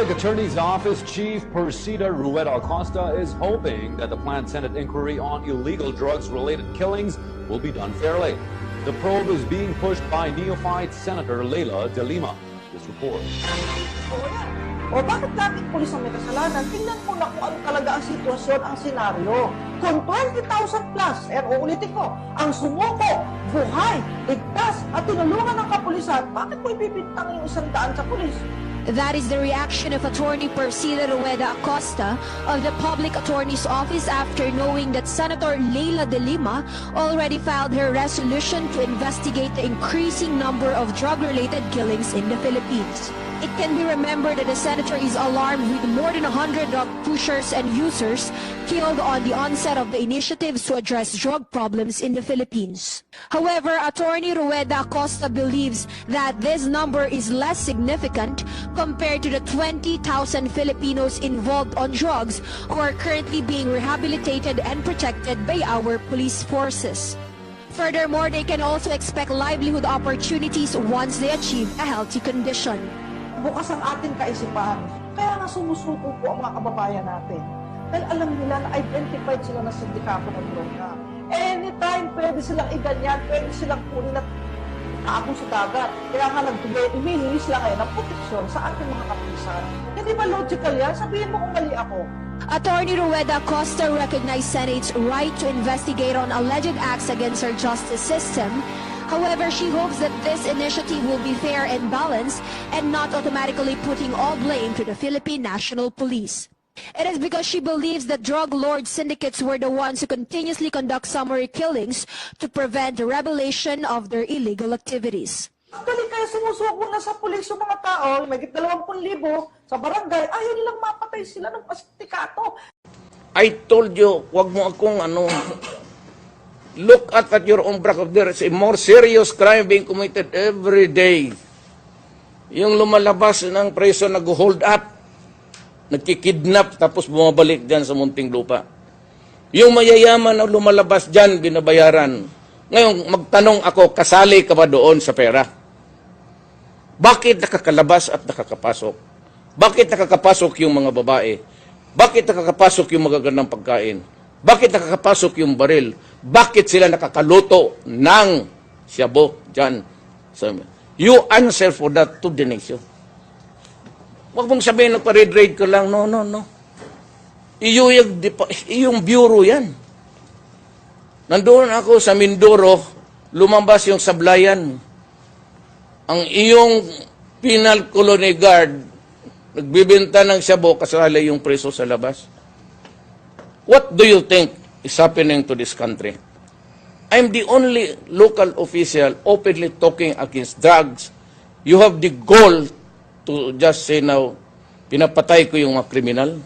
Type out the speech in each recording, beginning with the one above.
District Attorney's Office Chief Persida Acosta is hoping that the planned Senate inquiry on illegal drugs-related killings will be done fairly. The probe is being pushed by neophyte Senator Leila de Lima. This report. O bakit laging pulis ang may kasalanan? Tingnan mo na kung ano talaga ang sitwasyon, ang senaryo. Kung 20,000 plus, uulitin ko, ang sumuko, buhay, ligtas, at tinulungan ng kapulisan, bakit mo ibibintang yung 100 sa pulis? That is the reaction of Attorney Persida Acosta of the Public Attorney's Office after knowing that Senator Leila de Lima already filed her resolution to investigate the increasing number of drug-related killings in the Philippines. It can be remembered that the senator is alarmed with more than 100 drug pushers and users killed on the onset of the initiatives to address drug problems in the Philippines. However, Attorney Rueda Acosta believes that this number is less significant compared to the 20,000 Filipinos involved on drugs who are currently being rehabilitated and protected by our police forces. Furthermore, they can also expect livelihood opportunities once they achieve a healthy condition. Bukas ang ating kaisipan. Kaya nga sumusuko po ang mga kababayan natin. Dahil alam nila na identified sila na sindikato ng droga. Anytime, pwede silang iganyan, pwede silang kunin at taapon sa dagat. Kaya nga umihilis lang kayo ng proteksyon sa ating mga kapulisan. Hindi ba logical yan? Sabihin mo kung mali ako. Attorney Rueda Acosta recognized Senate's right to investigate on alleged acts against our justice system. However, she hopes that this initiative will be fair and balanced and not automatically putting all blame to the Philippine National Police. It is because she believes that drug lord syndicates were the ones who continuously conduct summary killings to prevent the revelation of their illegal activities. Actually, kaya sumusuko na sa pulis yung mga tao, may 20,000 sa barangay, ayaw nilang mapatay sila ng sindikato. I told you, wag mo akong look at your own back of there. It's a more serious crime being committed every day. Yung lumalabas ng preso nag-hold up, nagkikidnap, tapos bumabalik dyan sa munting lupa. Yung mayayaman na lumalabas dyan, binabayaran. Ngayon, magtanong ako, kasali ka ba doon sa pera? Bakit nakakalabas at nakakapasok? Bakit nakakapasok yung mga babae? Bakit nakakapasok yung magagandang pagkain? Bakit nakakapasok yung baril? Bakit sila nakakaluto ng shabu dyan? You answer for that to the nation. Huwag mong sabihin, nagpa-raid ka lang. No. Iyong bureau yan. Nandoon ako sa Mindoro, lumabas yung sablayan. Ang iyong penal colony guard, nagbibenta ng shabu, kasali yung preso sa labas. What do you think is happening to this country? I'm the only local official openly talking against drugs. You have the goal to just say now, pinapatay ko yung mga kriminal.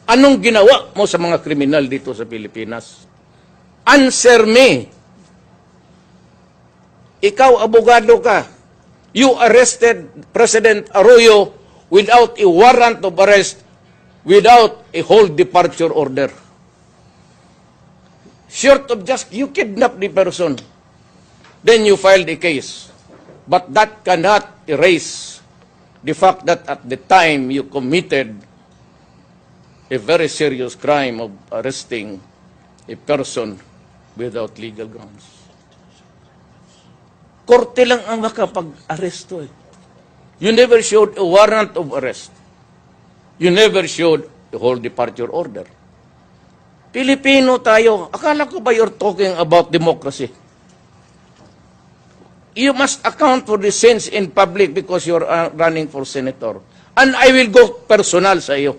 Anong ginawa mo sa mga kriminal dito sa Pilipinas? Answer me. Ikaw, abogado ka. You arrested President Arroyo without a warrant of arrest, without a whole departure order. Short of just you kidnap the person, then you filed a case. But that cannot erase the fact that at the time you committed a very serious crime of arresting a person without legal grounds. Korte lang ang makapag-aresto eh. You never showed a warrant of arrest. You never showed a whole departure order. Filipino tayo. Akala ko ba you're talking about democracy? You must account for the sins in public because you're running for senator. And I will go personal sa iyo,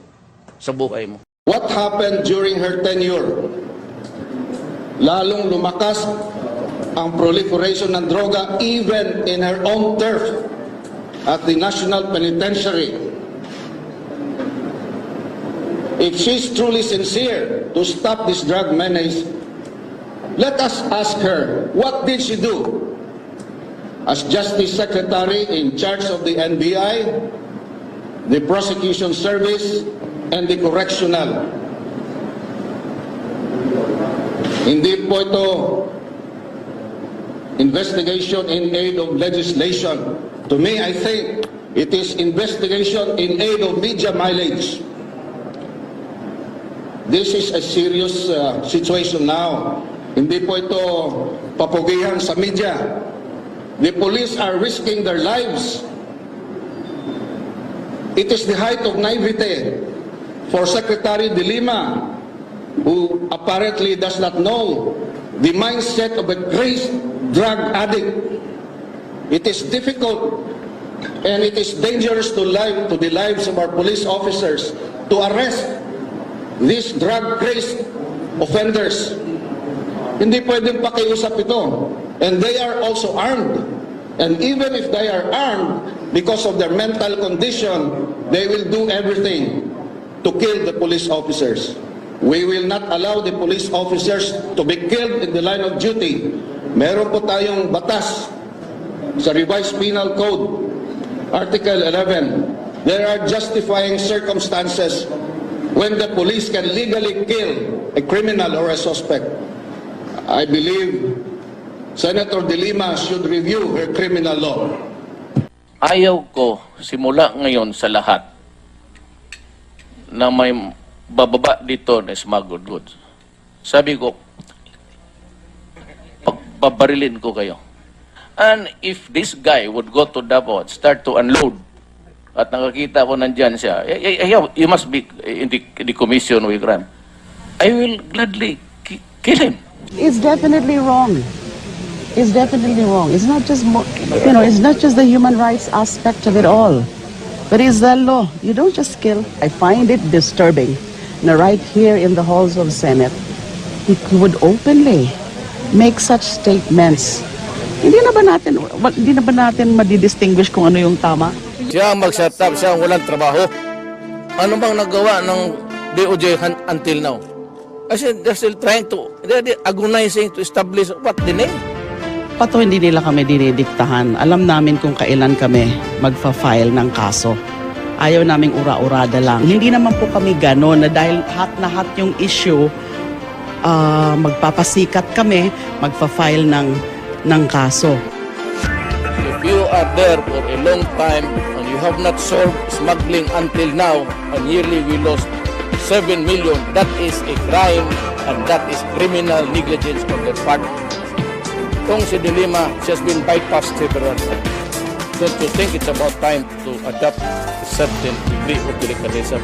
sa buhay mo. What happened during her tenure? Lalong lumakas ang proliferation ng droga even in her own turf at the National Penitentiary. If she's truly sincere to stop this drug menace, let us ask her, what did she do? As Justice Secretary in charge of the NBI, the Prosecution Service, and the Correctional. Hindi po ito investigation in aid of legislation. To me, I think It is investigation in aid of media mileage. This is a serious situation now. Hindi po ito papugihan sa media. The police are risking their lives. It is the height of naivete for Secretary De Lima, who apparently does not know the mindset of a crazed drug addict. It is difficult and it is dangerous to the lives of our police officers to arrest these drug-crazed offenders. Hindi pwedeng pakiusap ito. And they are also armed. And even if they are armed, because of their mental condition, they will do everything to kill the police officers. We will not allow the police officers to be killed in the line of duty. Meron po tayong batas sa Revised Penal Code, Article 11. There are justifying circumstances when the police can legally kill a criminal or a suspect. I believe Senator De Lima should review her criminal law. Ayaw ko simula ngayon sa lahat na may bababa dito na smuggled goods. Sabi ko, pagbabarilin ko kayo. And if this guy would go to Davao at start to unload, at nakakita ko nandyan siya, you must be in the commission with crime, I will gladly kill him. It's definitely wrong. It's definitely wrong. It's not just, it's not just the human rights aspect of it all, but it's the law. You don't just kill. I find it disturbing na right here in the halls of Senate, he would openly make such statements. Hindi na ba natin madidistinguish kung ano yung tama? Siya ang mag-set up, siya ang walang trabaho. Ano bang nagawa ng DOJ until now? Kasi they're still trying to, they're agonizing to establish what the name. Pato hindi nila kami dinidiktahan. Alam namin kung kailan kami magfa-file ng kaso. Ayaw naming ura-urada lang. Hindi naman po kami gano'n na dahil hot na hot yung issue, magpapasikat kami, magfa-file ng kaso. If you are there for a long time and you have not solved smuggling until now, and yearly we lost 7 million, that is a crime and that is criminal negligence on their part. Kung si De Lima, she has been bypassed several times. Don't you think it's about time to adopt a certain degree of delicadeza?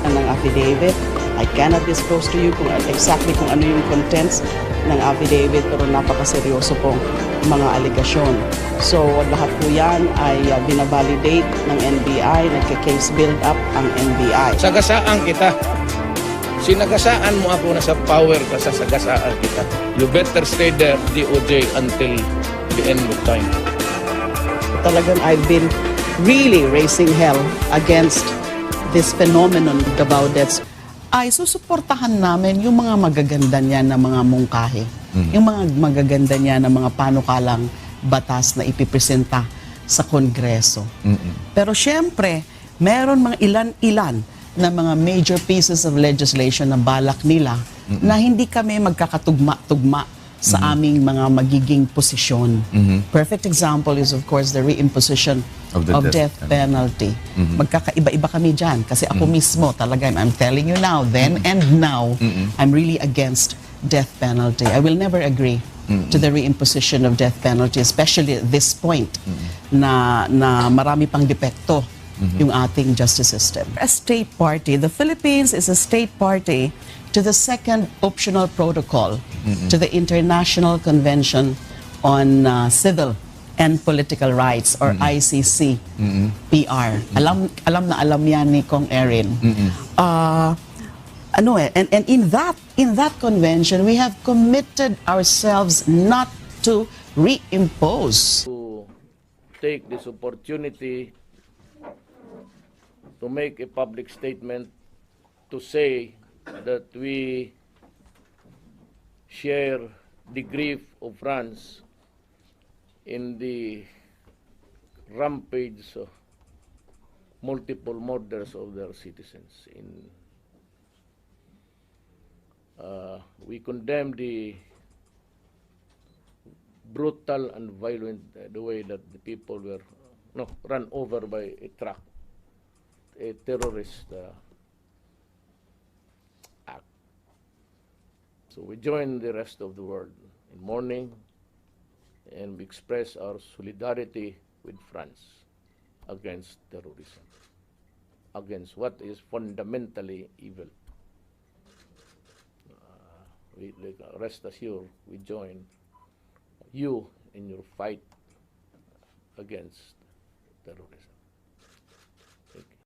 Ng affidavit, I cannot disclose to you exactly kung ano yung contents ng affidavit, pero napakaseryoso pong mga aligasyon. So lahat po yan ay binavalidate ng NBI, nagka-case build-up ang NBI. Sagasaan kita. Sinagasaan mo ako na sa power ka, sa sagasaan kita. You better stay there, DOJ, until the end of time. Talagang I've been really raising hell against this phenomenon of Davao deaths. Ay susuportahan namin yung mga magaganda niya na mga mungkahi. Yung mga magaganda niya na mga panukalang batas na ipipresenta sa Kongreso. Pero syempre, meron mga ilan-ilan na mga major pieces of legislation na balak nila na hindi kami magkakatugma-tugma sa aming mga magiging posisyon. Perfect example is of course the reimposition of death penalty. Magkakaiba-iba kami dyan kasi ako mismo talaga, I'm telling you now, then and now, I'm really against death penalty. I will never agree to the reimposition of death penalty, especially at this point na marami pang depekto yung ating justice system. A state party, the Philippines is a state party to the second optional protocol to the International Convention on Civil and Political Rights, or ICC PR. Alam na alam yan ni Kong Erin. And in that convention, we have committed ourselves not to reimpose. To take this opportunity to make a public statement to say that we share the grief of France in the rampage of multiple murders of their citizens. We condemn the brutal and violent the way that the people were run over by a truck, a terrorist act. So we join the rest of the world in mourning, and we express our solidarity with France against terrorism, against what is fundamentally evil. Rest assured, we join you in your fight against terrorism.